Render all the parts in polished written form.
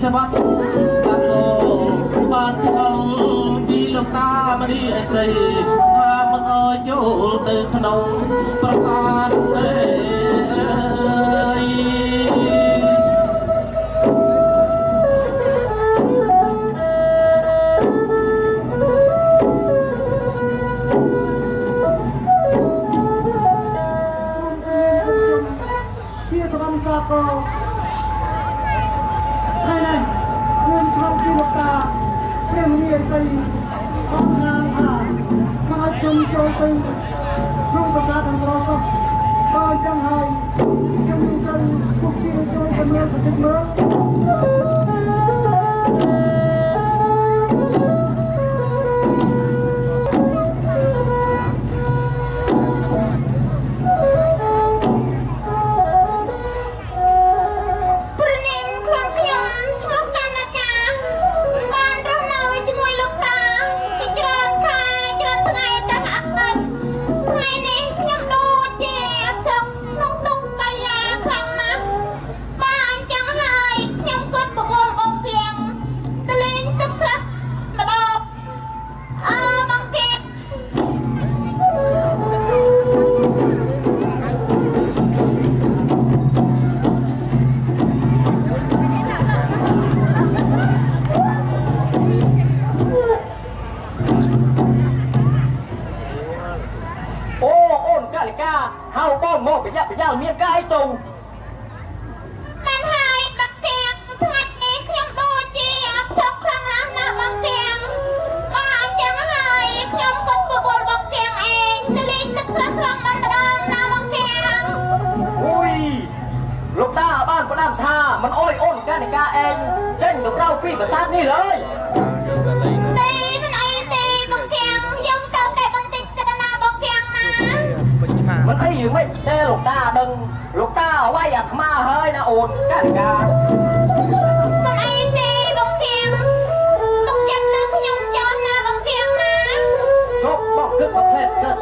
ច្បាប់សាទរបានឆ្លងពីលោកតាមនីអស័យថាមិនអើយចូលទៅក្នុងប្រសាទទេជាសកម្មសាកលហើយនេះមានឆ្លងពីលោកតាព្រះមនីអស័យអបណាមថាមកជុំចូលទៅក្នុងប្រសាទអន្តរសោះបើចឹងហើយខ្ញុំនឹងពុកទីចូលទៅមើលបន្តិចមើលហៅបងមកប្រយ័ត្នប្រយែងមានកាយទូបានហើយបាក់ទាំងថ្ងៃនេះខ្ញុំដូចជាអបសពខ្លាំងណាស់ណាបងទាំងអញ្ចឹងហើយខ្ញុំក៏បបួលបងទាំងឯងទៅលេងទឹកស្រស់ស្រង់មិនម្ដងណាបងទាំងអូយលោកតាបានផ្ដាំថាមិនអោយអូនកានិកាឯងចេញទៅក្រៅពីប្រាសាទនេះឡើយទេមិនអីទេបងទាំងយើងទៅតែបន្តិចទៅណាបងទាំងណាមិនអីមិនទេលោកតាដឹងលោកតាអវាយអាត្មាហើយណាអូនកានិកាមិនអីទេបងទាំងទុកចិត្តលើខ្ញុំចោលណាបងទាំងណាជប់បងគិតមកផ្លែសិន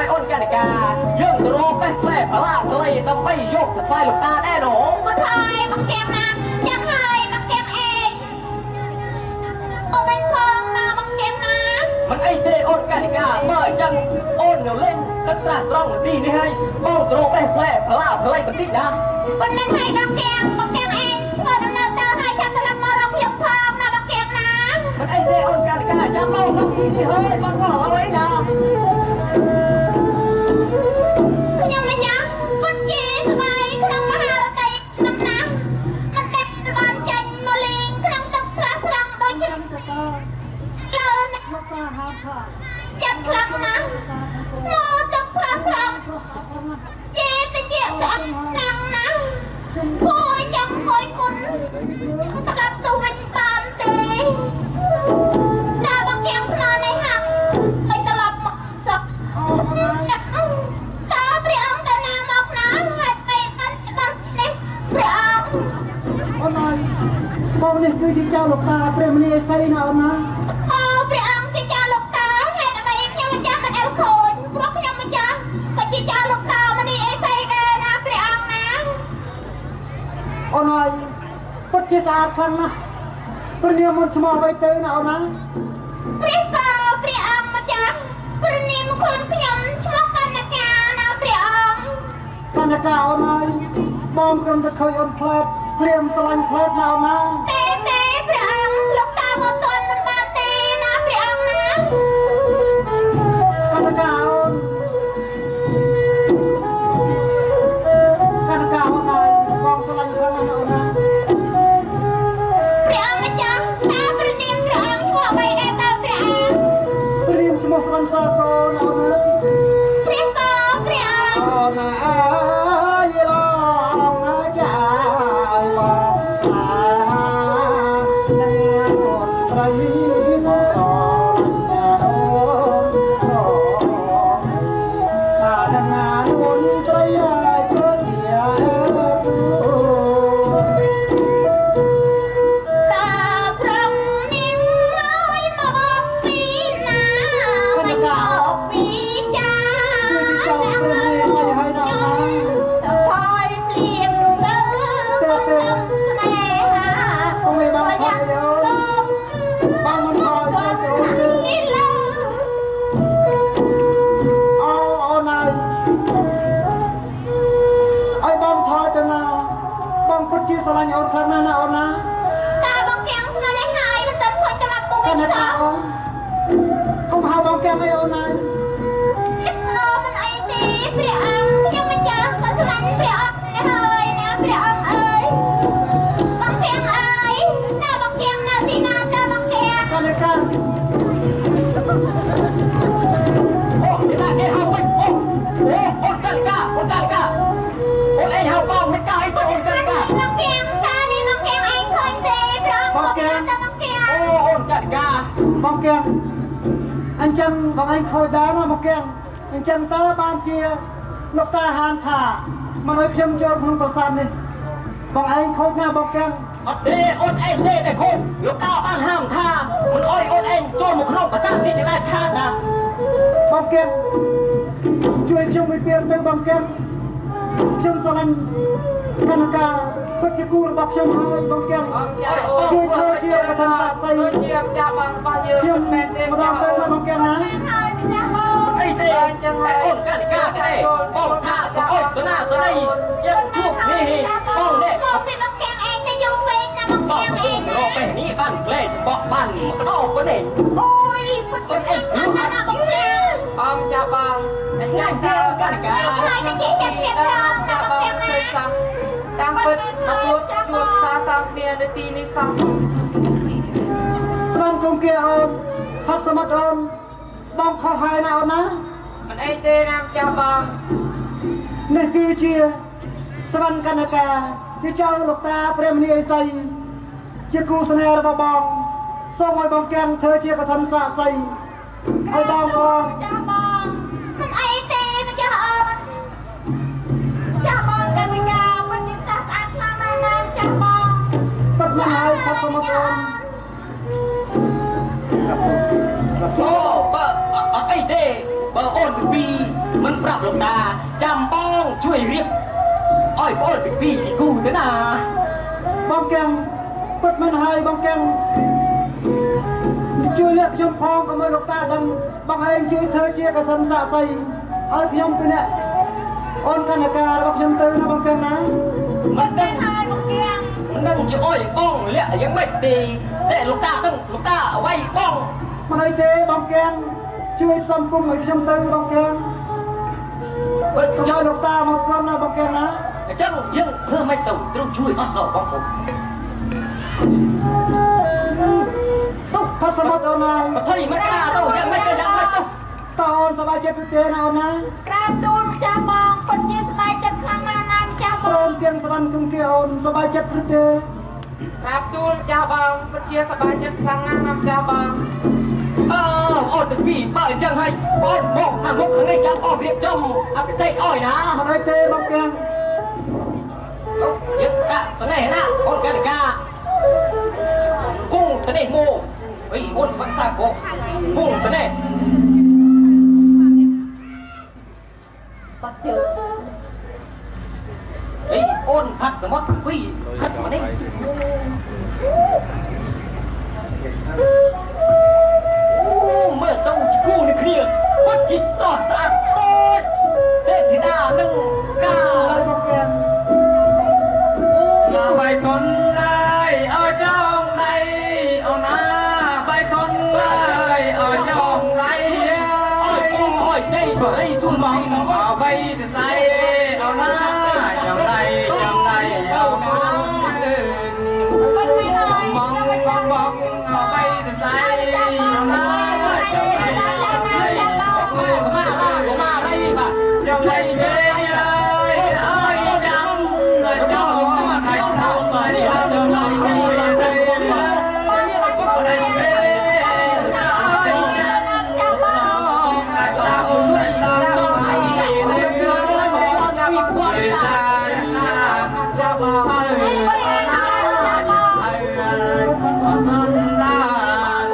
ยอ้นกันกายื่นตัวไปแปะพลาดเลยต้องไปยกจากไฟลูกตาแน่หนอ มันไทยบังแกงนะยังไทยบังแกงเองโอเป็นทองนะบังแกงนะ มันไอเตอ้นกันกาเมื่อจังอ้นเล่นตักตราตรองตีนี่ให้ป้องตัวไปแปะพลาดเลยมันติดนะ มันเป็นไทยบังแกงเองเธอดำเนินเตอให้ฉันจะรับมาเราเพียงทองนะบังแกงนะ มันไอเตอ้นกันกาจะเล่าน้องตีนี่เฮ้ยมันว่าเอาไว้นะ คือยังไม่ยังมันจีสบายเครื่องมหาลัยน้ำนะมันเด็ดบานจันมาลิงเครื่องตักสระสรังโดยฉันเลินจัดครั้งนะโมตักสระสรังเจตเจสักนังนะโอยจังโอยคุณตลับตัวเป็นบานเตดาบังเกียงสมาในหักไอตลับสักตาเปรี้ยงแต่นามอกนะหัดไปมันนี่เปรี้ยง អូនហើយបងនេះគឺជាចៅលោកតាព្រះមនីអេសីណាអូនណា โอ้เปรี้ยงจีจ้าลูกตาให้ทำไมខ្ញុំមិនចាំមិនអែលខូនព្រោះខ្ញុំមិនចាំក៏ជីចាลูกตามันนี่ไอ้ใส่ដែរណាเปรี้ยងណា អូនហើយពិតជាស្អាតខ្លាំងណាស់ព្រះនាមមុនឈ្មោះអ្វីទៅណាអូនណា ព្រះបើព្រះអង្គម្ចាស់ព្រះនាមខ្លួនខ្ញុំឈ្មោះកណ្ណកាណាព្រះអង្គ កណ្ណកាអូនហើយបងក្រុមតែឃើញអូនផ្លែតព្រាមស្រឡាញ់ផ្លែតណាអូនណា ទេព្រះអង្គលោកតាមកទាន់មិនបានទេណាព្រះអង្គណា កណ្ណកាអូនកណ្ណកាអូនហើយបងស្រឡាញ់ខ្លាំងណាស់ណាអូនណា ព្រះអង្គម្ចាស់តាព្រះនាមព្រះអង្គឈ្មោះអ្វីដែរតើព្រះអង្គ ព្រាមឈ្មោះស្វណ្ណសាគរណាអូនណា ព្រះបើព្រះអង្គ អូនណាអើយឡងចាឲ្យបងស្លានឹងអូនស្រីមកអូនតានឹងអូនស្រីឲ្យជួយយា តាព្រមនាងឲ្យមកពីណាមិនមកពីចា គឺជាចៅព្រះនាងឲ្យហើយណាអូនណា ថយព្រៀបទៅសំស្នេហា កុំឲ្យបងខកយោបងមិនខកយោអូនទេ នេះលើ អូនហើយឲ្យបងថយទៅណាបងពិតជាស្រឡាញ់អូនខ្លាំងណាស់ណាអូនណា តាបងកៀងស្មានឲ្យហើយមិនទាន់ខូចក្លាប់ពុក ក វិញ ណ្ណ សោ កា ះ អូន កុំហៅបងកែងឲ្យអូនណា លោមិនអីទេព្រះអង្គខ្ញុំមិនចាំក៏ស្លាញ់ព្រះអង្គហើយណាព្រះអង្គអើយបងកៀងអើយតាបងកៀងនៅទីណាតាបងកៀង កណ្ណកា โอ้เดี๋ยวนะเดี๋ยวเอาไปโอ้อ้นกันกาอ้นกันกาอ้นไอ้เฮาป้องไม่กล้าไอ้ตัวอ้นกันกา បងកៀងតានេះបងកៀងឯងឃើញទេព្រះអង្គតាបងកៀង โอ้อ้นกันกา បងកែងអញ្ចឹងបងឯងខូចដែរណាបងកែងអញ្ចឹងតើបានជាលោកតាហានថាមកឲ្យខ្ញុំចូលក្នុងប្រាសាទនេះបងឯងខូចណាស់បងកែង អត់ទេអូនឯងទេតែខូចលោកតាបានហាមថាមិនអោយអូនឯងចូលមកក្នុងប្រាសាទនេះជាដាច់ខាតណា បងកែងជួយខ្ញុំមួយពេលទៅបងកែងខ្ញុំស្រឡាញ់កណ្ណកាពិតជាគូរបស់ខ្ញុំហើយបងកែងជួយធ្វើជាកថាសាស្ត្រី ជាម្ចាស់បងរបស់យើង ខ្ញុំ មែនទេ ម្ដងទៅណាបងកែងណា ហើយម្ចាស់បង អីទេតែអូនកានិកាទេបងថាទៅអូនទៅណាទៅណីយកជួបនេះបងនេះ មកពីបងកៀងឯងទៅយូរពេកណាបង ប កៀ ង ង ទៅ ឯង រកពេលនេះបានក្លែចំបក់បានមកដោប៉ុណ្ណេះ អូយពុតឯងខ្លាំងណាស់បងកៀង អមចាស់បងអញ្ចឹងតើកានិកា ហើយតែជាចិត្តទៀតដល់ណាបងកៀងណា តាមពិតមកលួចជួបសារសងគ្នានៅទីនេះសោះ ស្មានគុំគាអូនហត់សមុទ្រអូនបងខុសហើយណាអូនណា មិនអីទេណាម្ចាស់បង នេះគឺជាស្វណ្ណកណ្ណកាជាចៅលោកតាព្រះមនីអេសីជាគូស្នេហ៍របស់បងសូមឲ្យបងកែងធ្វើជាកសិនសាក់សីឲ្យបងផង ចាបងមិនអីទេម្ចាស់អូនចាបងកណ្ដាមិនជាស្អាតខ្លាំងណាស់ណាចាបង ពិតណាស់ហើយហត់សមុទ្រអូន អូបើអត់អីទេបើអូនទៅពី มันปรับลงตาจำป้องช่วยเรียกอ้อยป้อนปีจีกูเถอะนะ บองแกงปิดมันให้บองแกงช่วยเรียกชมพองกับมือลูกตาดังบางให้ช่วยเธอเชียร์กับสันสะใส่เอาขยมไปเนี่ยอ่อนกันอากาศบอกชมตื่นนะบองแกงนะ มันดังมันดังจะอ้อยป้องเลี้ยยังไม่ตีแต่ลูกตาต้องลูกตาไว้ป้อง มาให้เจ๊บองแกงช่วยสมกุมให้ชมตื่นบองแกง เบิ้ล ช่วยลูกตามาก่อนนะบองแกงนะ จังยังเพื่อไม่ต้องต้องช่วยอ้อเราป้องผม ตุ๊กพัสดุเอานาย เฮ้ยไม่กล้าđâuยังไม่ต้อง ตาอ่อนสบายใจทุกเจนเอานะ กราบទូលចាស់បងពិតជាសប្បាយចិត្តខ្លាំងណាស់ណាស់ចាស់ พ ប ร้อง មเกียงสวรรค์กุมเกียวสบายใจทุกเจ ក្រាបទូលចាស់បងពិតជាសប្បាយចិត្តខ្លាំងណាស់ណាស់ចាស់បង อ้อนตึกปีเปิดจังให้ป้อนมองทางมุกข้างในจังอ้อเรียบจมอับเซ่อ้อยนะ มาให้เจ๊บองแกง ยึดกะตัวไหนนะอ้อนกันกากุ้งตัวไหนโม่เฮ้ยอ้อนฟังซาโกกุ้งตัวไหน បាត់ទៅ เฮ้ยอ้อนพัดสมดปีขัดมาได้เมื่อเต้าจิกู้ในเครียดวัดจิตสอดสะอาดโอ๊ยเทพธิดาหนึ่งก้า อะไรบองแกง ใบคนได้เอาจ้องได้เอาหน้าใบคนได้เอาจ้องได้ อ้อยใจสวยสู้ ม ม อ อง ง เอาใบแต่ใส่เอาหน้าจังได้จังได้เอาหน้า មិនមែនហើយ มอง ខ្ញុំមិន ม ចាំ องมองเอาใบแต่ใส่เอาหน้าจังได้จังได้ มาอะไรบ้าง จังได้เย้ยเอ้ยจังจ้องใครทำมาดิเอาจังได้เย้ยเอ้ยได้เย้ย ចាំបង ช่วยเราจ้องให้ในเรื่องมีความสามารถจะบอกให้สันดาน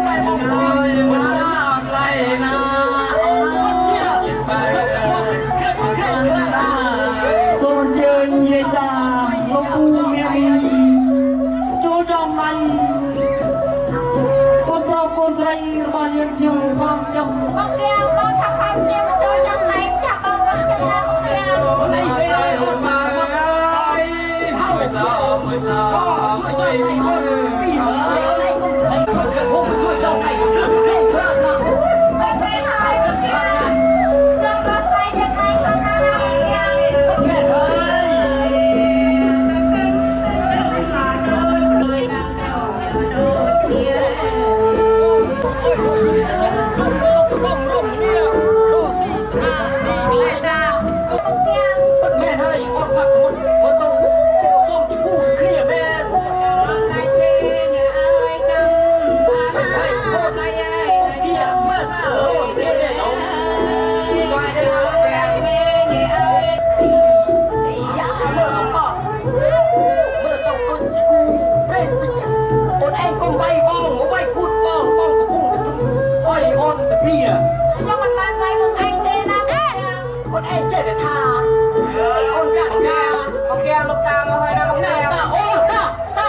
ไม่บอกเลยว่าอะไรนะเชื่อไปสันดาน សូមអញ្ជើញយាយតាលោកពូមាមីចូលចំណាញ់កូនប្រុសកូនស្រីរបស់យើងខ្ញុំផងចុះ បងកៀងបងឆាប់ខាងខ្ញុំចូលចាំណៃចាំបងបងចាំណាបងកៀង ไม่ได้คนมาเข้าไปสอบไปสอบไปปีหา ช่วยเจ้าไอ้เรื่องเคร่งครัดนะ មិនមែនហើយបងកៀងចាំបងស្វែងយ៉ាងណាខាងណាបងកៀង แม่เฮ้ยแม่ให้อ้อนพักสมุนมันต้องส้มจะกู้เครียดแม่เกียร์เมื่อหน้าโอ้ยเด็ดเอา เมื่อต้องคนจะกู้เร่งไปจังคนเองก็ใบบ้องใบพูดบ้องบ้องก็พุ่งกันอ้อยอ่อนแต่พี่อะ ខ្ញុំមិនបានវាយមកឯងទេណាបងកៀង คนเองเจ๊แต่ทาไอ้อ่อนกันกา មកកែលោកតាមកហើយណាមក หน้าก ែ ตาโอ้ตาตา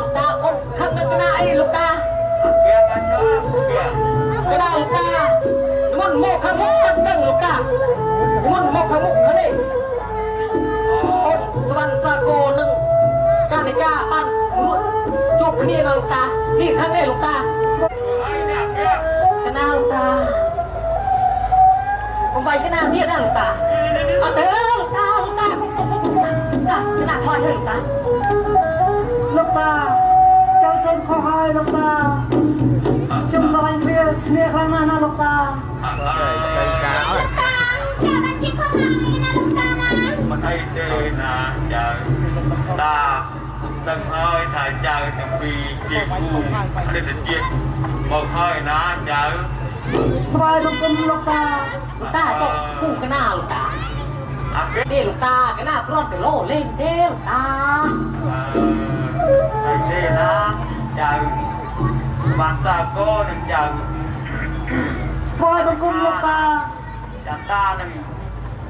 ลูกตาคนข้างนั้นก็ได้ลูกตากระดาลูกตามันโมกข้างมุกตั้งลูกตามันโมกข้างมุกเขาเนี่ยอดสวรรค์สากลนึงการในกาปั้นจบគ្នាណាลูกតានេះខាងនេះลูกតាកណាลูกតាកុំវាយកណាទៀតណាลูกតាអត់ទៅลูกតាកណាថយទៅลูกតា លោកតាចៅសូមខុសហើយលោកតាខ្ញុំស្រឡាញ់គ្នាខ្លាំងណាស់ណាលោកតា ចាំមិនជិះខំណាណាលោកតាណា มันให้เจนะจะตาตั้งให้ถ่ายใจถึงปีจีกูได้แต่เจี๊ยบบอกให้นะจะ ថ្វាយបង្គំលោកតា ลูกตาก็กู้កណាลูกตา อ Oke. ទេលោកតាកណាគ្រាន់តែលោលេងទេលោកតា Thầy thế đó chào bạn ta cô đừng chào ថ្វាយបង្គំលោកតា chào ta đừng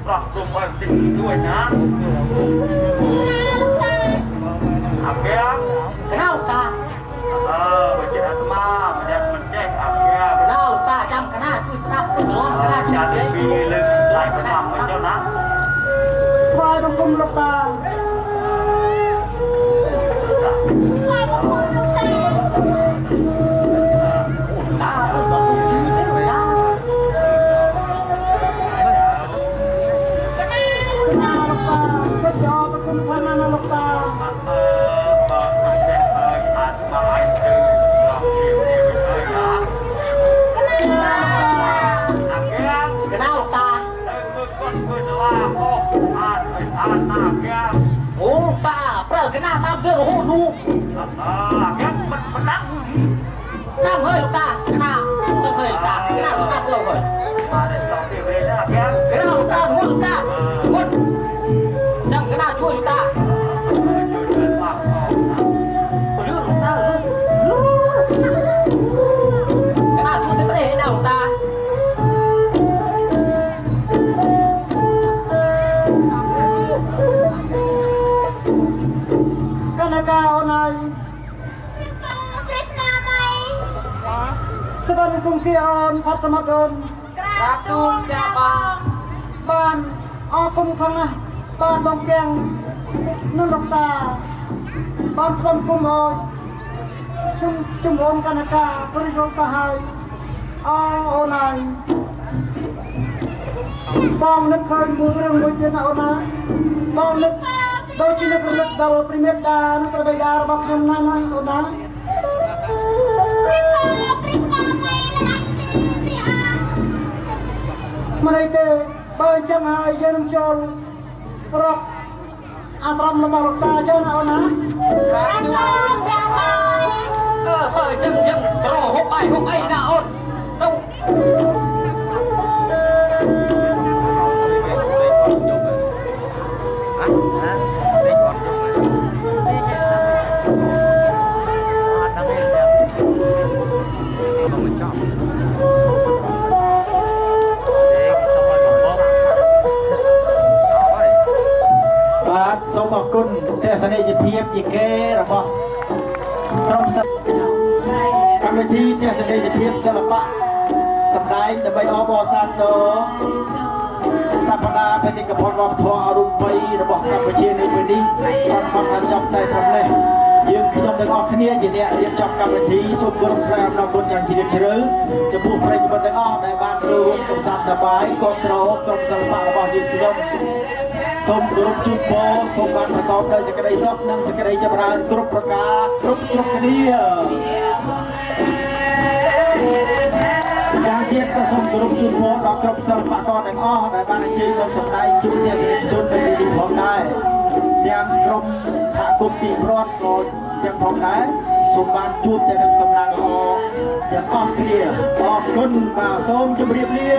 bọc cùng bởi tình đuổi ná. Oke. កណាលោកតា Macam asma macam macam oke. កណាលោកតាចាំកណាជួយស្ដាប់ទៅត្រង់កណាជួយ Jadi ទេ pilih lain macam macam ná. ថ្វាយបង្គំលោកតា តាអើដល់សុំជួយទេលោកតា ណាលោកតាពិតជាអរគុណខ្លាំងណាស់ណាលោកតា Asma itu bọc dia ơi ná. Oke. កណាលោកតា con berdoa oh anak ya អូតាប្រើកណាតាមទៅរហូតនោះ ya menang តាមហើយលោកតាកណាទៅហើយលោកតាកណាលោកតាទៅហើយ ada topi beda ya កណាលោកតាមុនលោកតាមុនចាំកណាជួយលោកតា jual pak oh លឿនលោកតាលឿនកណាជួយទៅប្រទេសណាលោកតា កណកាអូនហើយ ព្រះស្នាមៃ ស្វាគមន៍គីអូនផាត់សមត្ថអូន ក្រាបទូលចាបង បានអរគុណខ្លាំងណាស់បានបងកៀងនិងលោកតាបានសុំគុំអរជំនុំកណកាប្រយោគទៅហើយអូនហើយបងនឹកឃើញមួយរឿងមួយទៀតណាអូនណាបងនឹកដូចជានឹករលឹកដល់ព្រិមេតានិងប្របីតារបស់ខ្ញុំណាស់ណាអូនណា ព្រះស្នាមៃណាស់ព្រះអា មិនអីទេបើអញ្ចឹងហើយយើងនឹងចូលរកអាស្រមរបស់លោកតាចូលណាអូនណា ក្រាបទូលចាបង បើចឹងត្រហុកអីណាអូនទៅ បាទសូមអរគុណទស្សនីយភាពជាគេរបស់ក្រុមសិស្សកម្មវិធីទស្សនីយភាពសិល្បៈសម្ដែងដើម្បីអបអរសាទរសប្តាហ៍បេតិកភណ្ឌវប្បធម៌អរូបីរបស់កម្ពុជានៅពេលនេះសន្មតថាចប់តែត្រឹមនេះយើងខ្ញុំទាំងអស់គ្នាជាអ្នករៀបចំកម្មវិធីសូមគោរពថ្លែងអំណរគុណយ៉ាងជ្រាលជ្រៅចំពោះប្រិយមិត្តទាំងអស់ដែលបានចូលរួមកំសាន្តសប្បាយគ្រប់គ្រងក្រុមសិល្បៈរបស់យើងខ្ញុំសូមគោរពជូនពរសូមបានប្រកបដោយសេចក្តីសុខនិងសេចក្តីចម្រើនគ្រប់ប្រការគ្រប់គ្នាយ៉ាងទៀតក៏សូមគោរពជូនពរដល់ក្រុមសិល្បករទាំងអស់ដែលបានអញ្ជើញមកសម្ដែងជូនទស្សនិកជននៅទីនេះផងដែរទាំងក្រុមសហគមន៍ទីព្រ័ត្រក៏ចឹងផងដែរសូមបានជួបតែនឹងសំណាងល្អទាំងអស់គ្នាអរគុណបាទសូមជម្រាបលា